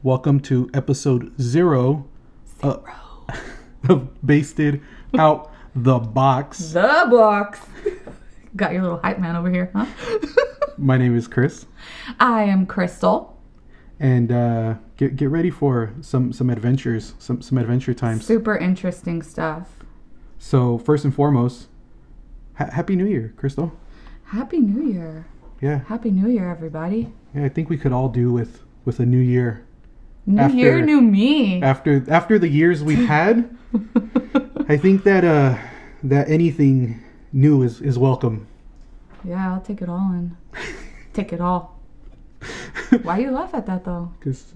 Welcome to episode 0 of Basted Out the Box. The box. Got your little hype man over here, huh? My name is Chris. I am Crystal. And get ready for some adventures, some adventure times. Super interesting stuff. So first and foremost, Happy New Year, Crystal. Happy New Year. Yeah. Happy New Year, everybody. Yeah, I think we could all do with a new year. New year, new me. After the years we've had, I think that anything new is welcome. Yeah, I'll take it all in. Take it all. Why you laugh at that though? Because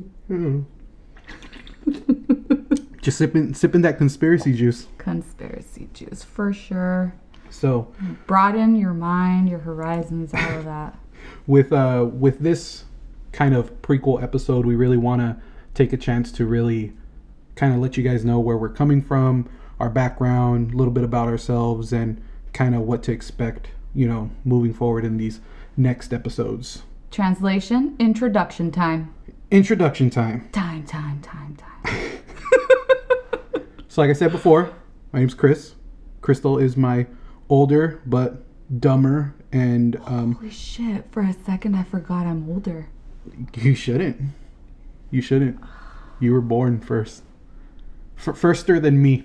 just sipping that conspiracy juice. Conspiracy juice for sure. So broaden your mind, your horizons, all of that. With this kind of prequel episode, we really want to take a chance to really kind of let you guys know where we're coming from, our background, a little bit about ourselves, and kind of what to expect, moving forward in these next episodes. Translation, introduction time. Introduction time. Time. So like I said before, my name's Chris. Crystal is my older but dumber and holy shit, for a second I forgot I'm older. You shouldn't. You were born first. Firster than me.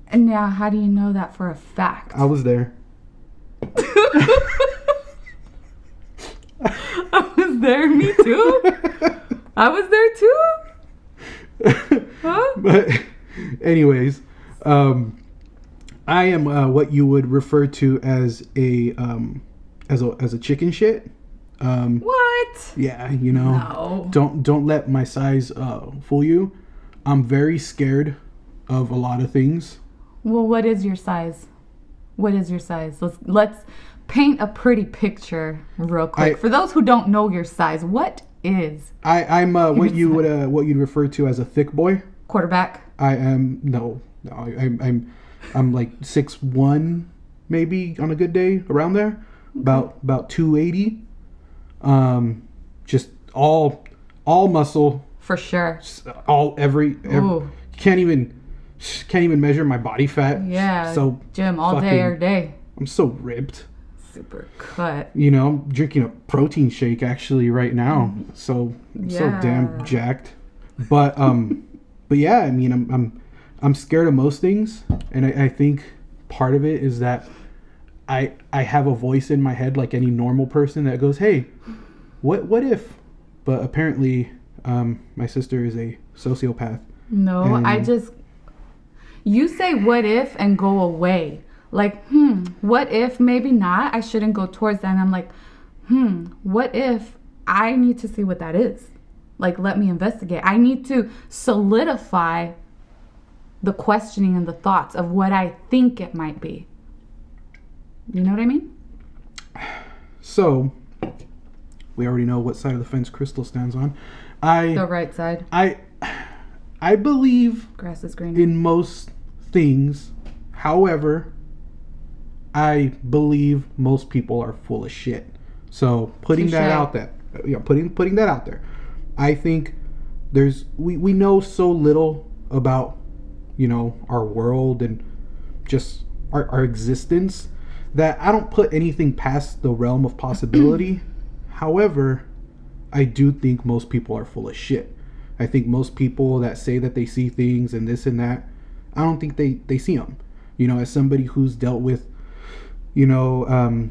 And now how do you know that for a fact? I was there. I was there, me too. I was there too. Huh? But anyways, I am what you would refer to as a chicken shit. What? Yeah, No. Don't let my size fool you. I'm very scared of a lot of things. Well, what is your size? Let's paint a pretty picture real quick. For those who don't know your size, what is? I'm what you would what you'd refer to as a thick boy. Quarterback. I am no. I'm like 6'1", maybe on a good day, around there. About 280. Just all muscle. For sure. Every can't even measure my body fat. Yeah. So gym all day, every day. I'm so ripped. Super cut. I'm drinking a protein shake actually right now. So damn jacked. But yeah, I mean I'm scared of most things, and I think part of it is that I have a voice in my head like any normal person that goes, hey, what if? But apparently my sister is a sociopath. No, you say what if and go away. Like, what if maybe not? I shouldn't go towards that. And I'm like, what if I need to see what that is? Like, let me investigate. I need to solidify the questioning and the thoughts of what I think it might be. You know what I mean? So, we already know what side of the fence Crystal stands on. The right side. I believe grass is greener in most things. However, I believe most people are full of shit. So putting that out there, putting that out there. I think we know so little about our world and just our existence that I don't put anything past the realm of possibility. However, I do think most people are full of shit. I think most people that say that they see things and this and that, I don't think they see them. As somebody who's dealt with,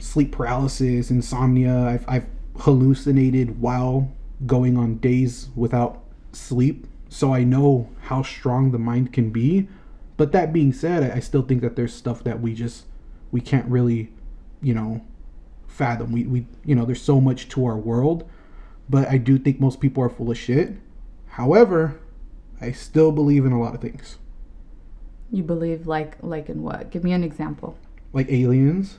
sleep paralysis, insomnia, I've hallucinated while going on days without sleep. So I know how strong the mind can be. But that being said, I still think that there's stuff that we can't really, fathom. We there's so much to our world. But I do think most people are full of shit. However, I still believe in a lot of things. You believe like in what? Give me an example. Like aliens.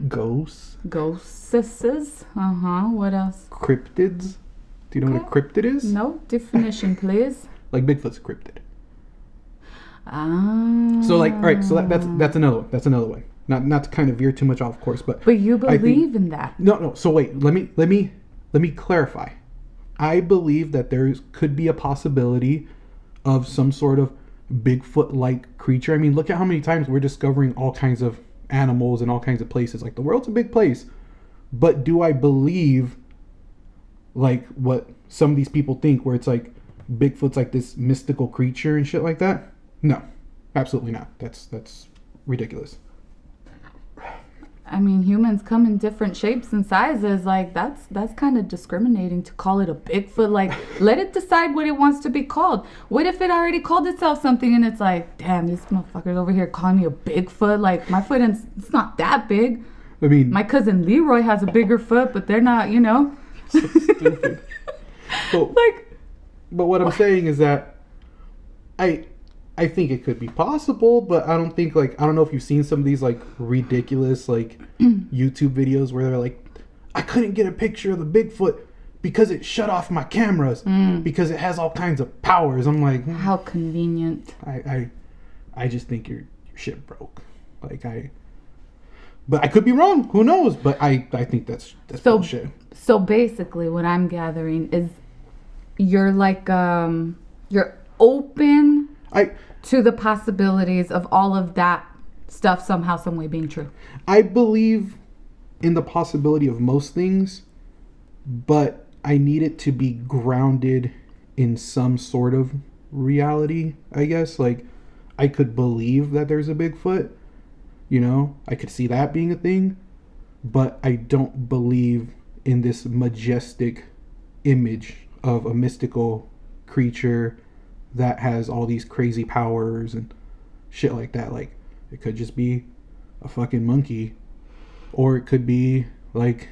Ghosts. Ghosts. What else? Cryptids. Do you know what a cryptid is? No, definition, please. Like Bigfoot's a cryptid. Ah. So all right. So that's another one. That's another way. Not to kind of veer too much off course, but you believe in that. No. So wait. Let me clarify. I believe that there could be a possibility of some sort of Bigfoot-like creature. I mean, look at how many times we're discovering all kinds of animals in all kinds of places. Like, the world's a big place. But do I believe, like, what some of these people think, where it's like Bigfoot's like this mystical creature and shit like that? No, absolutely not. That's ridiculous. I mean, humans come in different shapes and sizes. Like, that's kind of discriminating to call it a Bigfoot. Like, let it decide what it wants to be called. What if it already called itself something and it's like, damn, this motherfucker's over here calling me a Bigfoot. Like, my foot, it's not that big. I mean, my cousin Leroy has a bigger foot, but they're not, you know. So stupid. But what I'm saying is that I think it could be possible, but I don't think, like, I don't know if you've seen some of these, like, ridiculous, like, YouTube videos where they're like, I couldn't get a picture of the Bigfoot because it shut off my cameras because it has all kinds of powers. I'm like, how convenient. I just think your shit broke. Like, but I could be wrong. Who knows? But I think that's bullshit. So basically what I'm gathering is you're like, you're open to the possibilities of all of that stuff somehow, some way being true. I believe in the possibility of most things, but I need it to be grounded in some sort of reality, I guess. Like, I could believe that there's a Bigfoot, you know, I could see that being a thing, but I don't believe in this majestic image of a mystical creature that has all these crazy powers and shit like that. Like, it could just be a fucking monkey, or it could be, like,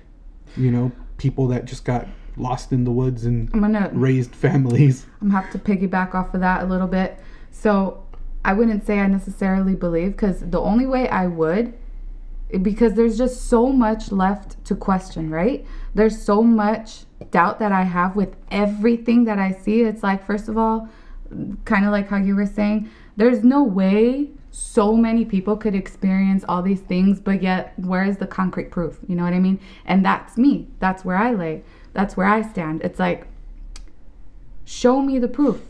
you know, people that just got lost in the woods and raised families. I'm gonna have to piggyback off of that a little bit. So I wouldn't say I necessarily believe, because the only way I would, because there's just so much left to question, right? There's so much doubt that I have with everything that I see. It's like, first of all, kind of like how you were saying, there's no way so many people could experience all these things, but yet where is the concrete proof? You know what I mean? And that's me. That's where I lay. That's where I stand. It's like, show me the proof.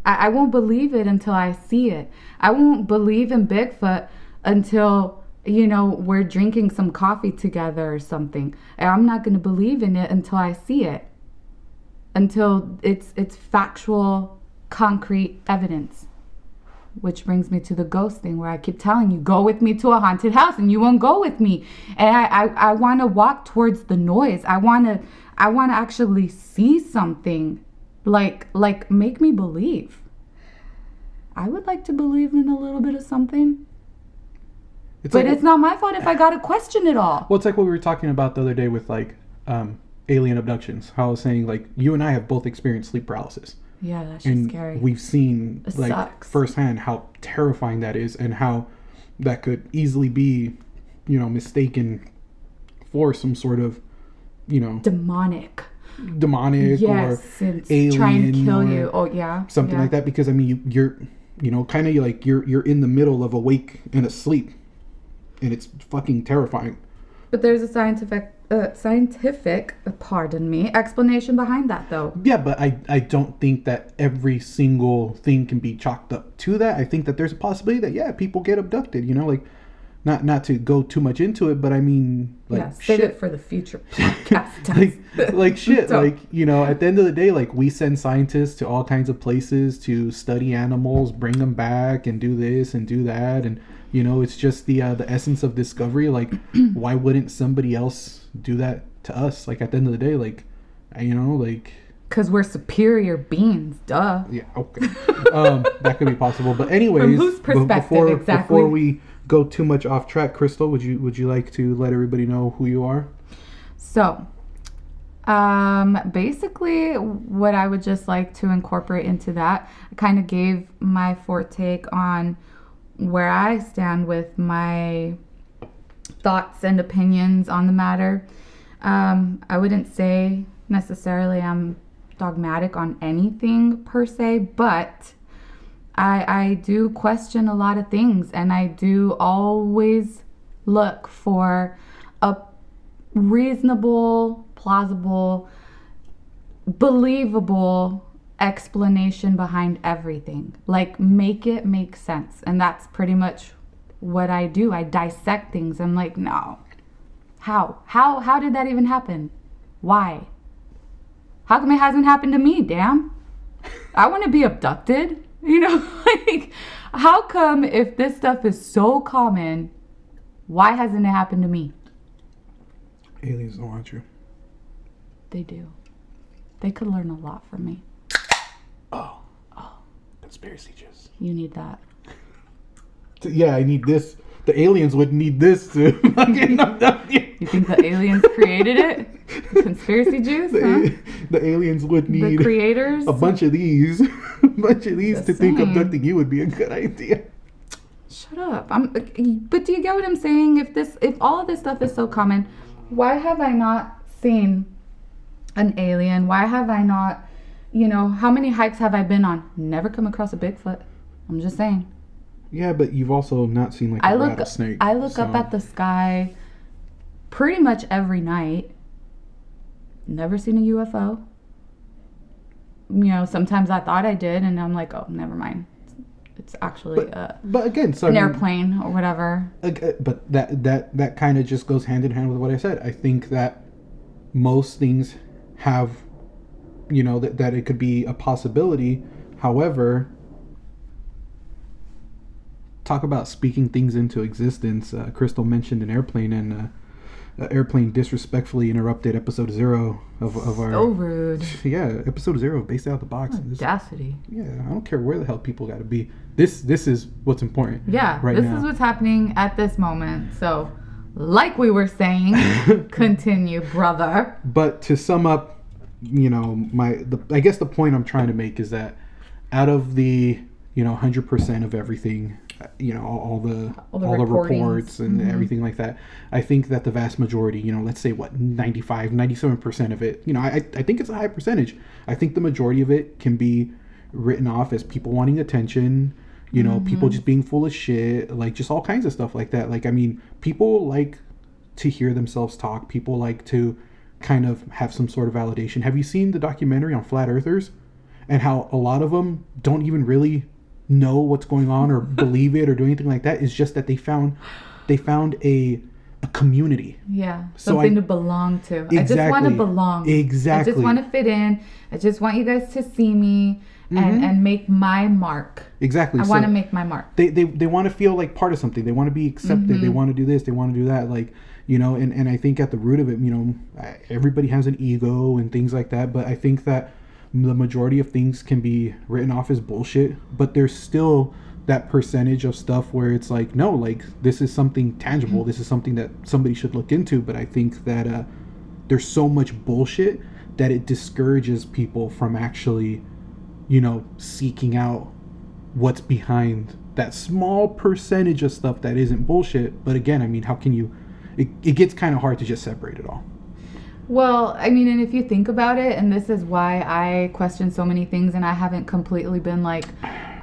I won't believe it until I see it. I won't believe in Bigfoot until, you know, we're drinking some coffee together or something. I'm not going to believe in it until I see it. Until it's factual, concrete evidence. Which brings me to the ghost thing, where I keep telling you, go with me to a haunted house, and you won't go with me. And I want to walk towards the noise. I want to actually see something. Like make me believe. I would like to believe in a little bit of something. It's not my fault if I gotta question it all. Well, it's like what we were talking about the other day with, like, alien abductions. How I was saying, like, you and I have both experienced sleep paralysis. Yeah, that's just scary. We've seen, it like, sucks. firsthand how terrifying that is, and how that could easily be, you know, mistaken for some sort of, you know, demonic yes, or alien trying to kill you. Oh yeah, something like that. Because I mean, you're you know, kind of like you're in the middle of awake and asleep, and it's fucking terrifying. But there's a scientific pardon me, explanation behind that, though. Yeah, but I don't think that every single thing can be chalked up to that. I think that there's a possibility that, yeah, people get abducted, you know, like, not to go too much into it, but I mean, like, yeah, save it for the future podcast. like shit, like, you know, at the end of the day, like, we send scientists to all kinds of places to study animals, bring them back, and do this and do that, and, you know, it's just the essence of discovery. Like, why wouldn't somebody else do that to us? Like, at the end of the day, like, you know, like, because we're superior beings, duh. Yeah, okay. That could be possible, but anyways, from whose perspective exactly? Before we go too much off track, Crystal, would you like to let everybody know who you are? So, basically, what I would just like to incorporate into that, I kind of gave my forte on where I stand with my thoughts and opinions on the matter. I wouldn't say necessarily I'm dogmatic on anything per se, but I do question a lot of things, and I do always look for a reasonable, plausible believable explanation behind everything. Like, make it make sense. And that's pretty much what I do. I dissect things. I'm like, no. How did that even happen? Why? How come it hasn't happened to me? Damn. I want to be abducted. You know, like, how come if this stuff is so common, why hasn't it happened to me? Aliens don't want you. They do. They could learn a lot from me. Oh. Conspiracy juice. You need that. Yeah, I need this. The aliens would need this to fucking abduct you. You think the aliens created it? Conspiracy juice, huh? The aliens would need the creators? a bunch of these. To think abducting you would be a good idea. Shut up. But do you get what I'm saying? If all of this stuff is so common, why have I not seen an alien? Why have I not, how many hikes have I been on? Never come across a Bigfoot. I'm just saying. Yeah, but you've also not seen like a rattlesnake. I look up at the sky pretty much every night. Never seen a UFO. Sometimes I thought I did, and I'm like, oh, never mind. It's actually but again, so an airplane or whatever. But that kind of just goes hand in hand with what I said. I think that most things have, that it could be a possibility. However, talk about speaking things into existence. Crystal mentioned an airplane, and airplane disrespectfully interrupted episode 0 of our... So rude. Yeah, episode 0, based out of the box. Audacity. Yeah, I don't care where the hell people got to be. This is what's important. Yeah, right this now. Is what's happening at this moment. So, like we were saying, continue, brother. But to sum up, I guess the point I'm trying to make is that out of the 100% of everything, all the reports and everything like that, I think that the vast majority, let's say 97% of it, I think it's a high percentage. I think the majority of it can be written off as people wanting attention, people just being full of shit, like just all kinds of stuff like that. Like, I mean, people like to hear themselves talk. People like to kind of have some sort of validation. Have you seen the documentary on flat earthers and how a lot of them don't even really know what's going on or believe it or do anything like that? It's just that they found a community. Yeah, something to belong to. Exactly. I just want to belong. Exactly. I just want to fit in. I just want you guys to see me and make my mark. Exactly. I want to make my mark. They want to feel like part of something. They want to be accepted. They want to do this. They want to do that. Like, and I think at the root of it, everybody has an ego and things like that. But I think that the majority of things can be written off as bullshit, but there's still that percentage of stuff where it's like, no, like, this is something tangible. This is something that somebody should look into. But I think that there's so much bullshit that it discourages people from actually, seeking out what's behind that small percentage of stuff that isn't bullshit. But again, I mean, how can you, it gets kind of hard to just separate it all. Well, I mean, and if you think about it, and this is why I question so many things, and I haven't completely been like,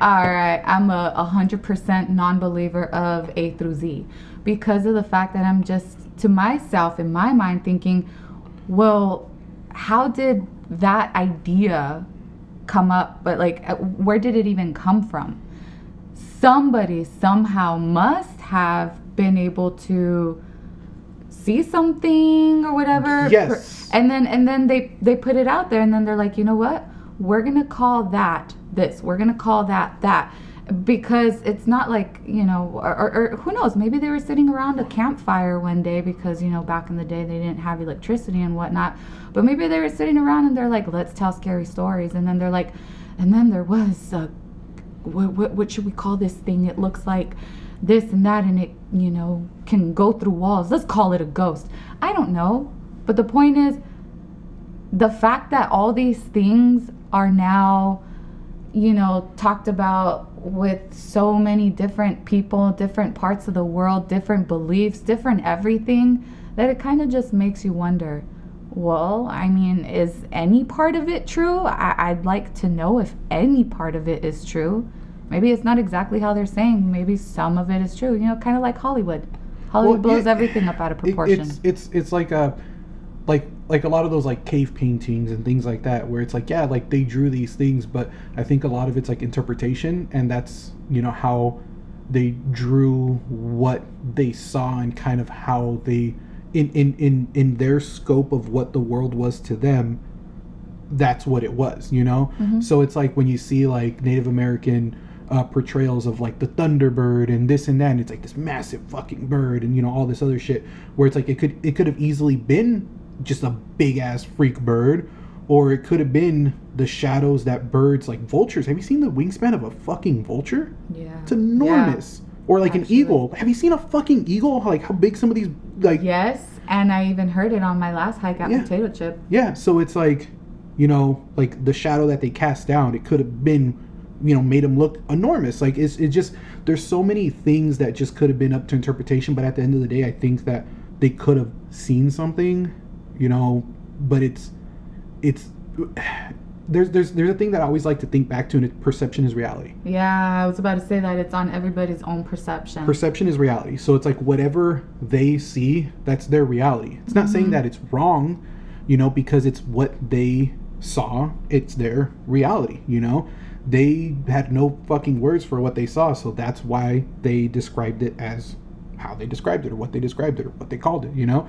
all right, I'm a 100% non-believer of A through Z, because of the fact that I'm just, to myself, in my mind, thinking, well, how did that idea come up? But like, where did it even come from? Somebody somehow must have been able to see something or whatever. Yes. And then they put it out there, and then they're like, you know what? We're going to call that this. We're going to call that. Because it's not like, or who knows, maybe they were sitting around a campfire one day because, back in the day they didn't have electricity and whatnot. But maybe they were sitting around and they're like, let's tell scary stories. And then they're like, and then there was what should we call this thing? It looks like this and that, and it, can go through walls. Let's call it a ghost. I don't know. But the point is, the fact that all these things are now, talked about with so many different people, different parts of the world, different beliefs, different everything, that it kind of just makes you wonder, well, I mean, is any part of it true? I'd like to know if any part of it is true. Maybe it's not exactly how they're saying. Maybe some of it is true. Kind of like Hollywood. Hollywood blows everything up out of proportion. It's like like a lot of those like cave paintings and things like that, where it's like, yeah, like they drew these things, but I think a lot of it's like interpretation, and that's, you know, how they drew what they saw and kind of how they in their scope of what the world was to them, that's what it was, you know. So it's like when you see like Native American portrayals of like the Thunderbird and this and that, and it's like this massive fucking bird and, you know, all this other shit, where it's like it could have easily been just a big ass freak bird, or it could have been the shadows that birds, like vultures. Have you seen the wingspan of a fucking vulture? Yeah, it's enormous. Yeah. Or like actually, an eagle. Have you seen a fucking eagle? Like how big some of these, like, yes, and I even heard it on my last hike at Potato Chip. Yeah, so it's like, you know, like the shadow that they cast down, it could have been, you know, made them look enormous. Like it's just, there's so many things that just could have been up to interpretation, but at the end of the day, I think that they could have seen something, you know. But it's there's a thing that I always like to think back to, and it's perception is reality. Yeah, I was about to say that it's on everybody's own perception. Perception is reality. So it's like whatever they see, that's their reality. It's not saying that it's wrong, you know, because it's what they saw. It's their reality, you know. They had no fucking words for what they saw, so that's why they described it as how they described it, or what they described it, or what they called it, you know.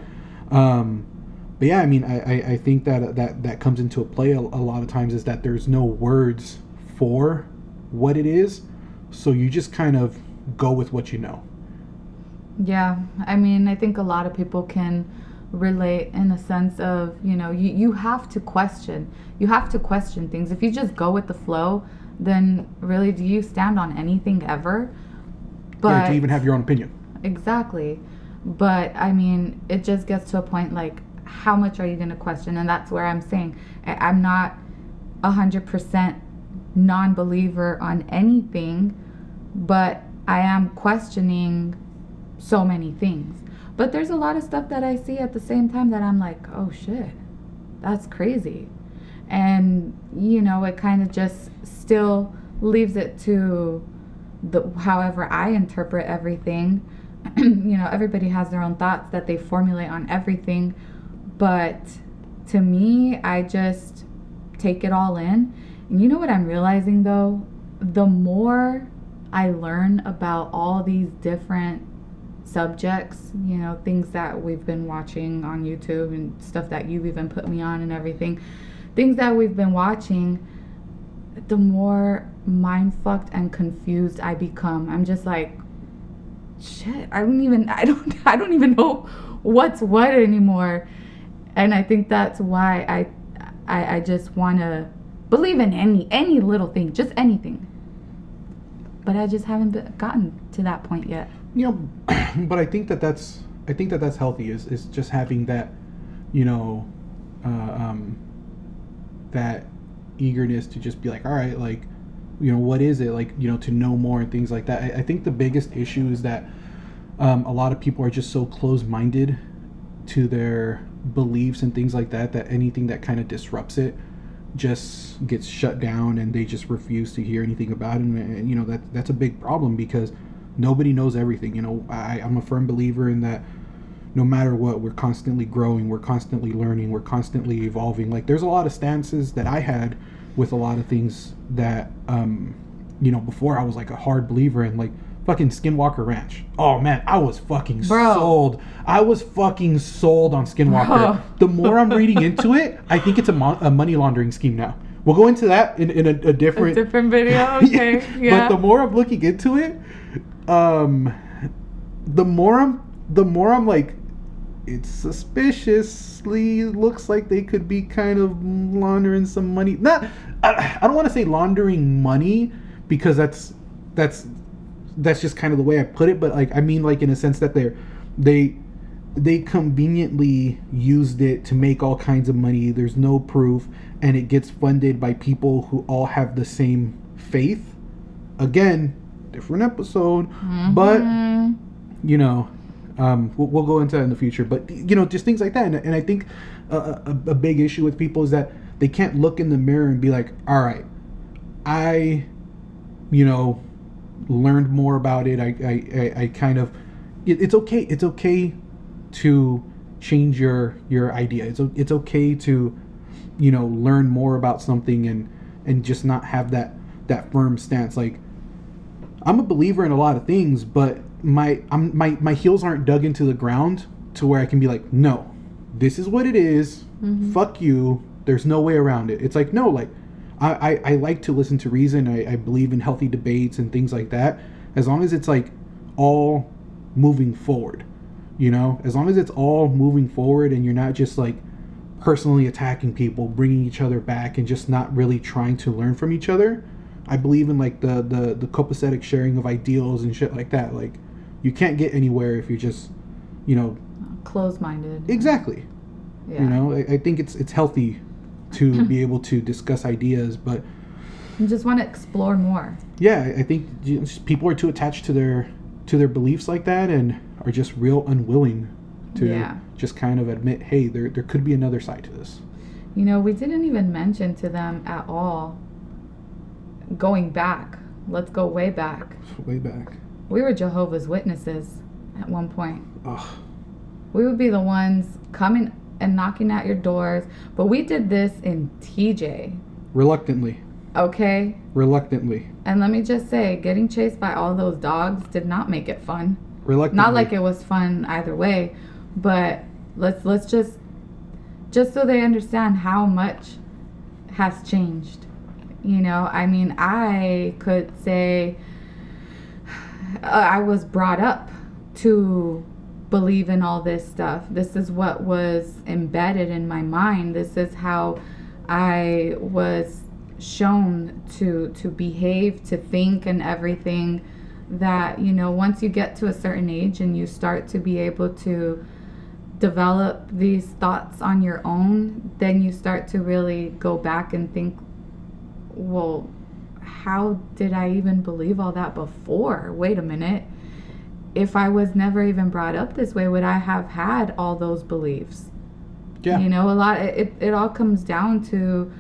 But yeah, I mean, I think that comes into play a lot of times, is that there's no words for what it is, so you just kind of go with what you know. Yeah, I mean, I think a lot of people can relate in the sense of, you know, you have to question. You have to question things. If you just go with the flow, then really, do you stand on anything ever? But yeah, to even have your own opinion. Exactly. But I mean, it just gets to a point like, how much are you going to question? And that's where I'm saying I'm not 100% non-believer on anything, but I am questioning so many things. But there's a lot of stuff that I see at the same time that I'm like, oh shit, that's crazy. And, you know, it kind of just still leaves it to however I interpret everything. You know, everybody has their own thoughts that they formulate on everything. But to me, I just take it all in. And you know what I'm realizing, though? The more I learn about all these different subjects, you know, things that we've been watching on YouTube and stuff that you've even put me on and everything, things that we've been watching, the more mind-fucked and confused I become. I'm just like, shit, I don't even know what's what anymore. And I think that's why I just want to believe in any little thing, just anything. But I just haven't gotten to that point yet. You know, but I think that's healthy, is just having that, you know, that eagerness to just be like, all right, like, you know, what is it, like, you know, to know more and things like that. I think the biggest issue is that a lot of people are just so close-minded to their beliefs and things like that, that anything that kind of disrupts it just gets shut down, and they just refuse to hear anything about it. And you know, that's a big problem, because nobody knows everything. You know, I'm a firm believer in that no matter what, we're constantly growing, we're constantly learning, we're constantly evolving. Like, there's a lot of stances that I had with a lot of things that you know, before I was like a hard believer in, like fucking Skinwalker Ranch. Oh man, I was fucking sold. I was fucking sold on Skinwalker. The more I'm reading into it, I think it's a money laundering scheme now. We'll go into that in a different video. Okay. Yeah. But the more I'm looking into it, the more I'm like, it suspiciously looks like they could be kind of laundering some money. I don't want to say laundering money, because that's just kind of the way I put it, but like, I mean, like, in a sense that they conveniently used it to make all kinds of money. There's no proof, and it gets funded by people who all have the same faith. Again, different episode, but you know, we'll go into that in the future. But you know, just things like that, and I think a big issue with people is that they can't look in the mirror and be like, all right, I, you know, learned more about it. I kind of, it's okay to change your idea. It's okay to, learn more about something and just not have that firm stance. Like, I'm a believer in a lot of things, but my heels aren't dug into the ground to where I can be like, no, this is what it is. Fuck you. There's no way around it. It's like, no, like, I like to listen to reason. I believe in healthy debates and things like that. As long as it's like all moving forward, as long as it's all moving forward and you're not just like personally attacking people, bringing each other back, and just not really trying to learn from each other. I believe in like the copacetic sharing of ideals and shit like that. Like, you can't get anywhere if you're just, closed-minded. Exactly. Yeah. I think it's healthy to be able to discuss ideas, but you just want to explore more. Yeah, I think people are too attached to their beliefs like that, and are just real unwilling to just kind of admit, hey, there could be another side to this. We didn't even mention to them at all going back. Let's go way back. Way back. We were Jehovah's Witnesses at one point. Ugh. We would be the ones coming and knocking at your doors, but we did this in TJ. Reluctantly. Okay? Reluctantly. And let me just say, getting chased by all those dogs did not make it fun. Reluctantly. Not like it was fun either way, but let's just so they understand how much has changed. I mean, I could say I was brought up to believe in all this stuff. This is what was embedded in my mind. This is how I was shown to behave, to think, and everything. That once you get to a certain age and you start to be able to develop these thoughts on your own, then you start to really go back and think, well, how did I even believe all that before? Wait a minute. If I was never even brought up this way, would I have had all those beliefs? Yeah. A lot, it all comes down to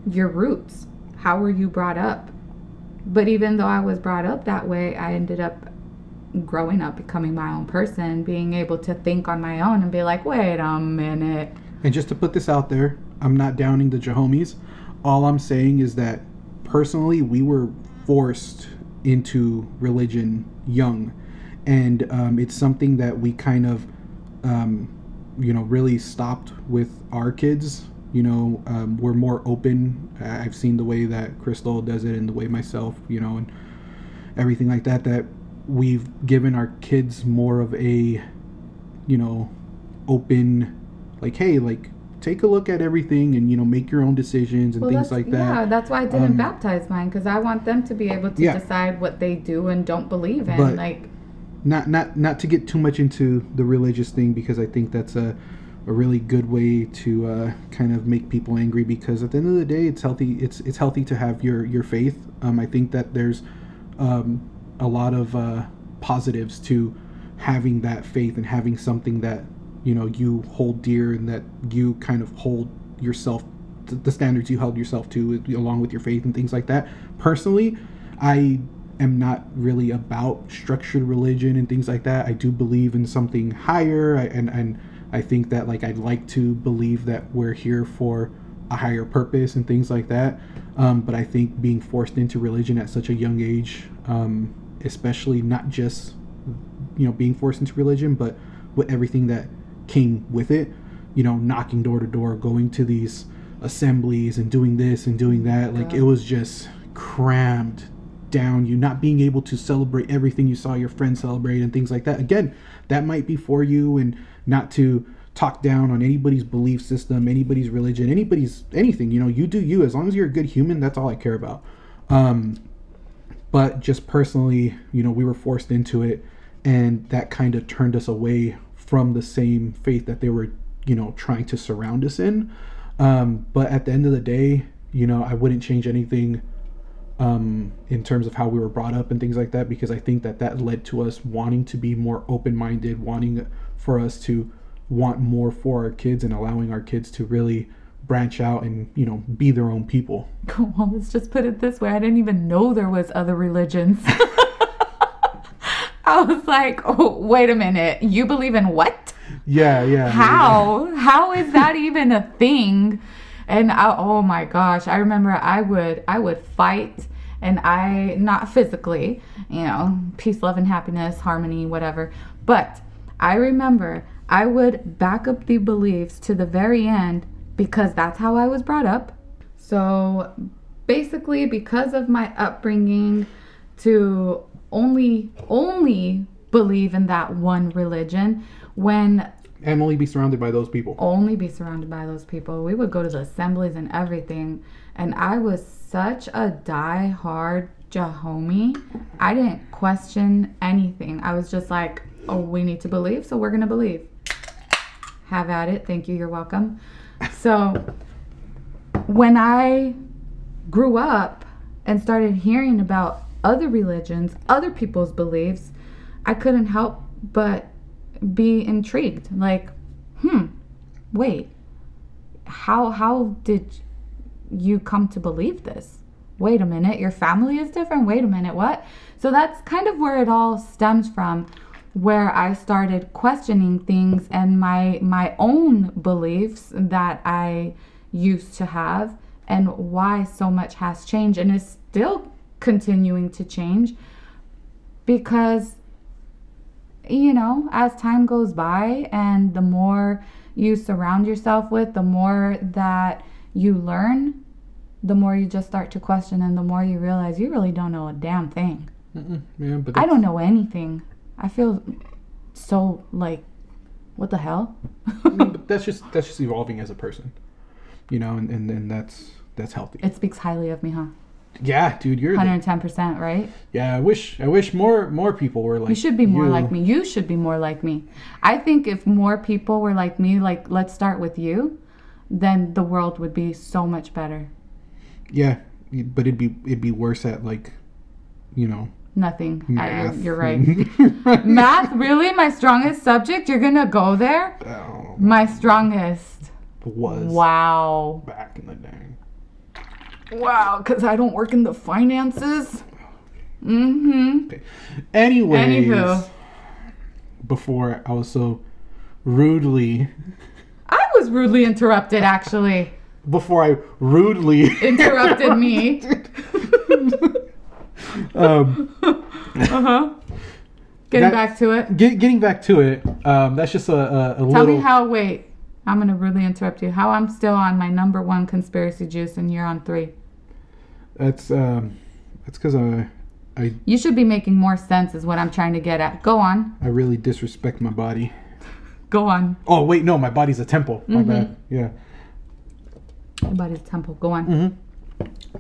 your roots. How were you brought up? But even though I was brought up that way, I ended up growing up, becoming my own person, being able to think on my own and be like, wait a minute. And just to put this out there, I'm not downing the Jehomies. All I'm saying is that personally, we were forced into religion young. And it's something that we kind of, really stopped with our kids. We're more open. I've seen the way that Crystal does it and the way myself, and everything like that, that we've given our kids more of a, open, like, hey, like, take a look at everything and, make your own decisions and things like that. Yeah, that's why I didn't baptize mine, because I want them to be able to decide what they do and don't believe in. But like, not to get too much into the religious thing, because I think that's a really good way to kind of make people angry, because at the end of the day, it's healthy. It's healthy to have your faith. I think that there's a lot of positives to having that faith and having something that you hold dear, and that you kind of hold yourself to the standards you held yourself to, along with your faith and things like that. Personally, I am not really about structured religion and things like that. I do believe in something higher, and I think that, like, I'd like to believe that we're here for a higher purpose and things like that. But I think being forced into religion at such a young age, especially not just, being forced into religion, but with everything that came with it, knocking door to door, going to these assemblies and doing this and doing that. Like, it was just crammed down, you not being able to celebrate everything you saw your friends celebrate and things like that. Again, that might be for you, and not to talk down on anybody's belief system, anybody's religion, anybody's anything. You do you. As long as you're a good human, that's all I care about. But just personally, we were forced into it, and that kind of turned us away from the same faith that they were, trying to surround us in. But at the end of the day, I wouldn't change anything in terms of how we were brought up and things like that, because I think that led to us wanting to be more open-minded, wanting for us to want more for our kids, and allowing our kids to really branch out and be their own people. Well, let's just put it this way, I didn't even know there was other religions. I was like, oh, wait a minute, you believe in what? Yeah. How is that even a thing? And oh my gosh, I remember I would fight, and I, not physically, peace, love, and happiness, harmony, whatever. But I remember I would back up the beliefs to the very end because that's how I was brought up. So basically, because of my upbringing, to only believe in that one religion, and only be surrounded by those people. Only be surrounded by those people. We would go to the assemblies and everything. And I was such a die-hard Jahomie. I didn't question anything. I was just like, oh, we need to believe, so we're going to believe. Have at it. Thank you. You're welcome. So when I grew up and started hearing about other religions, other people's beliefs, I couldn't help but be intrigued. Like, wait, how did you come to believe this? Wait a minute, your family is different? Wait a minute, what? So that's kind of where it all stems from, where I started questioning things and my own beliefs that I used to have, and why so much has changed and is still continuing to change. Because as time goes by and the more you surround yourself with, the more that you learn, the more you just start to question, and the more you realize you really don't know a damn thing. Yeah, but I don't know anything. I feel so like, what the hell? But that's just evolving as a person, and that's healthy. It speaks highly of me, huh? Yeah, dude, you're 110%, right? Yeah, I wish more people were like you. Should be more like me. You should be more like me. I think if more people were like me, like, let's start with you, then the world would be so much better. Yeah, but it'd be worse at, like, nothing. Math. You're right. Math, really? My strongest subject? You're gonna go there? Oh, my strongest was wow back in the day. Wow, because I don't work in the finances. Okay. Anywho, before I was so rudely... I was rudely interrupted, actually. Before I rudely... interrupted me. Getting back to it. Getting back to it. That's just a little... Tell me how... Wait. I'm going to rudely interrupt you. How I'm still on my number 1 conspiracy juice and you're on 3. That's because I... You should be making more sense is what I'm trying to get at. Go on. I really disrespect my body. Go on. Oh, wait, no. My body's a temple. My bad. Yeah. Your body's a temple. Go on.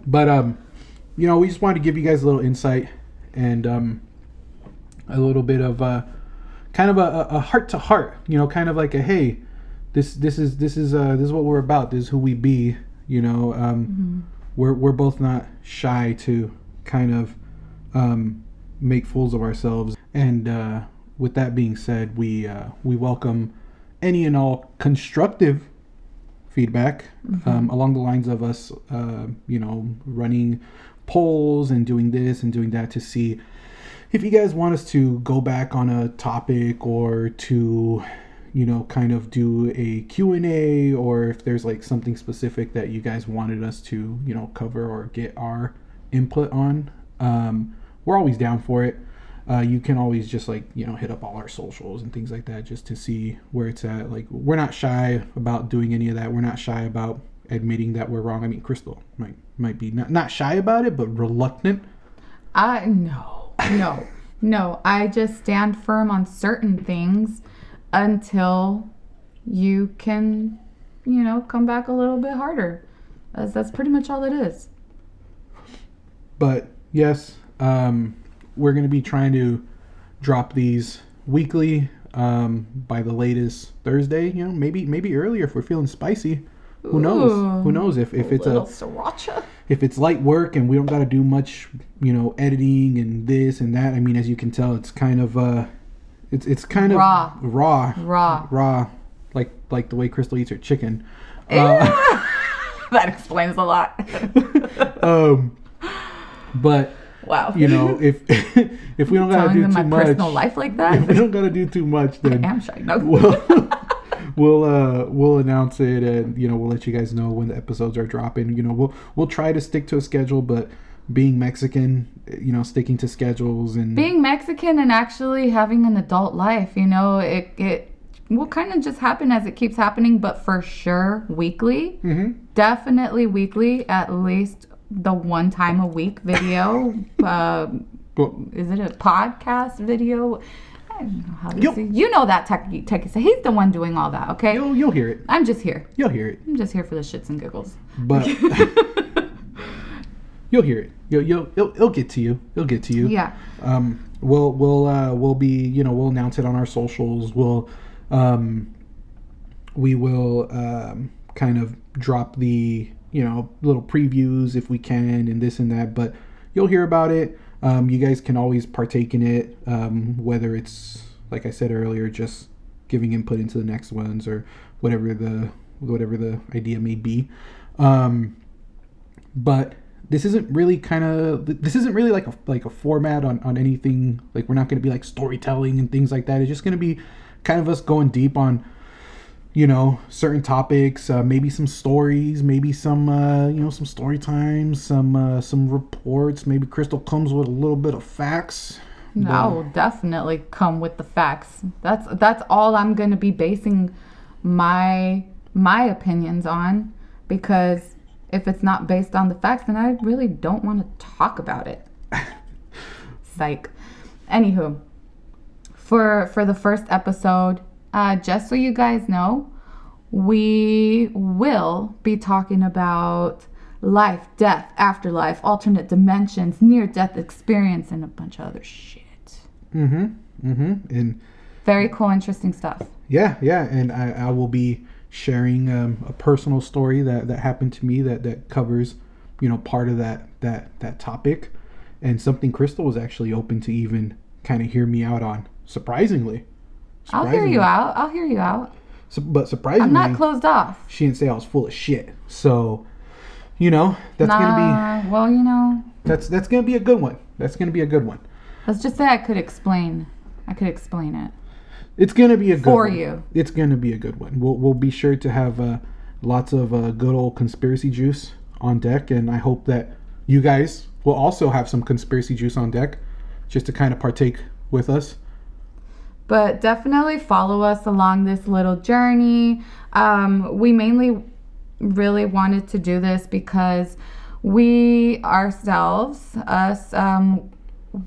But, we just wanted to give you guys a little insight and a little bit of kind of a heart-to-heart, kind of like a, hey, this is what we're about. This is who we be, We're both not shy to kind of make fools of ourselves. And with that being said, we welcome any and all constructive feedback along the lines of us, running polls and doing this and doing that to see if you guys want us to go back on a topic or to kind of do a Q&A, or if there's like something specific that you guys wanted us to, cover or get our input on. We're always down for it. You can always just hit up all our socials and things like that just to see where it's at. Like, we're not shy about doing any of that. We're not shy about admitting that we're wrong. I mean, Crystal might be not shy about it, but reluctant. No. I just stand firm on certain things until you can, come back a little bit harder. That's pretty much all it is. But yes, we're going to be trying to drop these weekly by the latest Thursday. Maybe earlier if we're feeling spicy. Who knows if it's a sriracha. If it's light work and we don't got to do much, editing and this and that. I mean, as you can tell, it's kind of it's kind raw. of raw, like the way Crystal eats her chicken. That explains a lot. But Wow. You know, if we don't gotta do too my much, personal life like that. if we don't gotta do too much, then I am shy. No. we'll announce it, and you know, we'll let you guys know when the episodes are dropping. You know, we'll try to stick to a schedule, but being Mexican, you know, sticking to schedules and being Mexican and actually having an adult life, you know, it will kind of just happen as it keeps happening, but for sure weekly. Definitely weekly, at least the one time a week video. Is it a podcast video? I don't know how to say. You know that techie. So he's the one doing all that, okay? You'll hear it. I'm just here. You'll hear it. I'm just here for the shits and giggles. But you'll hear it. It'll get to you. It'll get to you. Yeah. We'll be, you know, we'll announce it on our socials. We will kind of drop the, you know, little previews if we can and this and that, but you'll hear about it. You guys can always partake in it, whether it's, like I said earlier, just giving input into the next ones or whatever the idea may be. But this isn't really like a format on anything. Like, we're not going to be like storytelling and things like that. It's just going to be kind of us going deep on, you know, certain topics, maybe some stories, maybe some you know, some story times, some reports. Maybe Crystal comes with a little bit of facts. I will definitely come with the facts. That's all I'm going to be basing my opinions on, because if it's not based on the facts, then I really don't want to talk about it. Psych. Anywho, for the first episode, just so you guys know, we will be talking about life, death, afterlife, alternate dimensions, near-death experience, and a bunch of other shit. And very cool, interesting stuff. Yeah, and I will be sharing a personal story that happened to me that covers, you know, part of that topic, and something Crystal was actually open to even kind of hear me out on. Surprisingly. I'll hear you out. But surprisingly, I'm not closed off. She didn't say I was full of shit. So, you know, that's gonna be. Well, you know. That's gonna be a good one. Let's just say I could explain it. It's gonna be a good for one. You. It's gonna be a good one. We'll be sure to have lots of good old conspiracy juice on deck, and I hope that you guys will also have some conspiracy juice on deck, just to kind of partake with us. But definitely follow us along this little journey. We mainly really wanted to do this because we ourselves,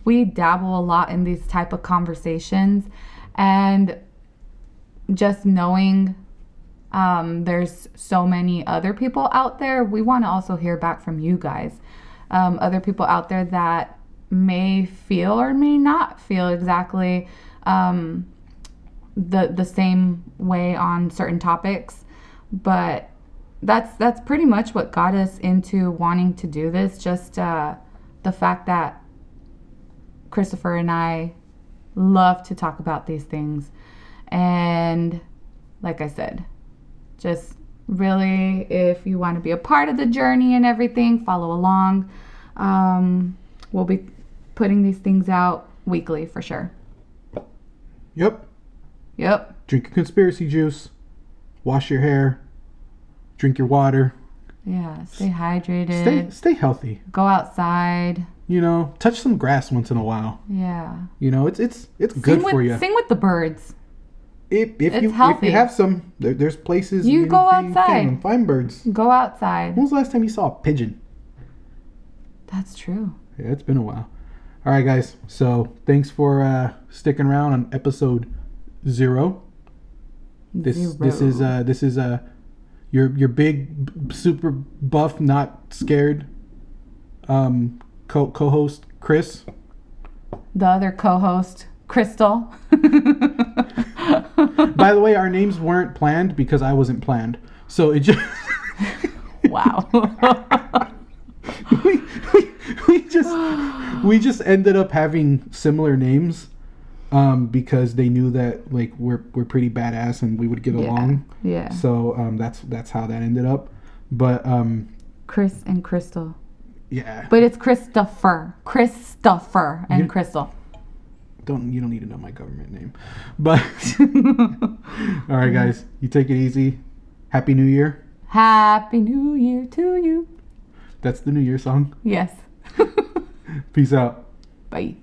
we dabble a lot in these type of conversations, and just knowing there's so many other people out there, we want to also hear back from you guys. Other people out there that may feel or may not feel exactly the same way on certain topics, but that's pretty much what got us into wanting to do this. Just the fact that Christopher and I love to talk about these things, and like I said, just really, if you want to be a part of the journey and everything, follow along. We'll be putting these things out weekly for sure. Yep. Drink your conspiracy juice. Wash your hair. Drink your water. Yeah, stay hydrated. Stay healthy. Go outside. You know, touch some grass once in a while. Yeah. You know, it's good for you. Sing with the birds. If you have some, there's places you go outside. You can find birds. Go outside. When was the last time you saw a pigeon? That's true. Yeah, it's been a while. All right, guys. So thanks for sticking around on episode 0. This is your big super buff, not scared co-host Chris. The other co-host Crystal. By the way, our names weren't planned because I wasn't planned. So it just wow. we just ended up having similar names because they knew that like we're pretty badass and we would get along. Yeah. So that's how that ended up. But Chris and Crystal. Yeah. But it's Christopher and You- Crystal. You don't need to know my government name. But all right, guys, you take it easy. Happy New Year. Happy New Year to you. That's the New Year song. Yes. Peace out. Bye.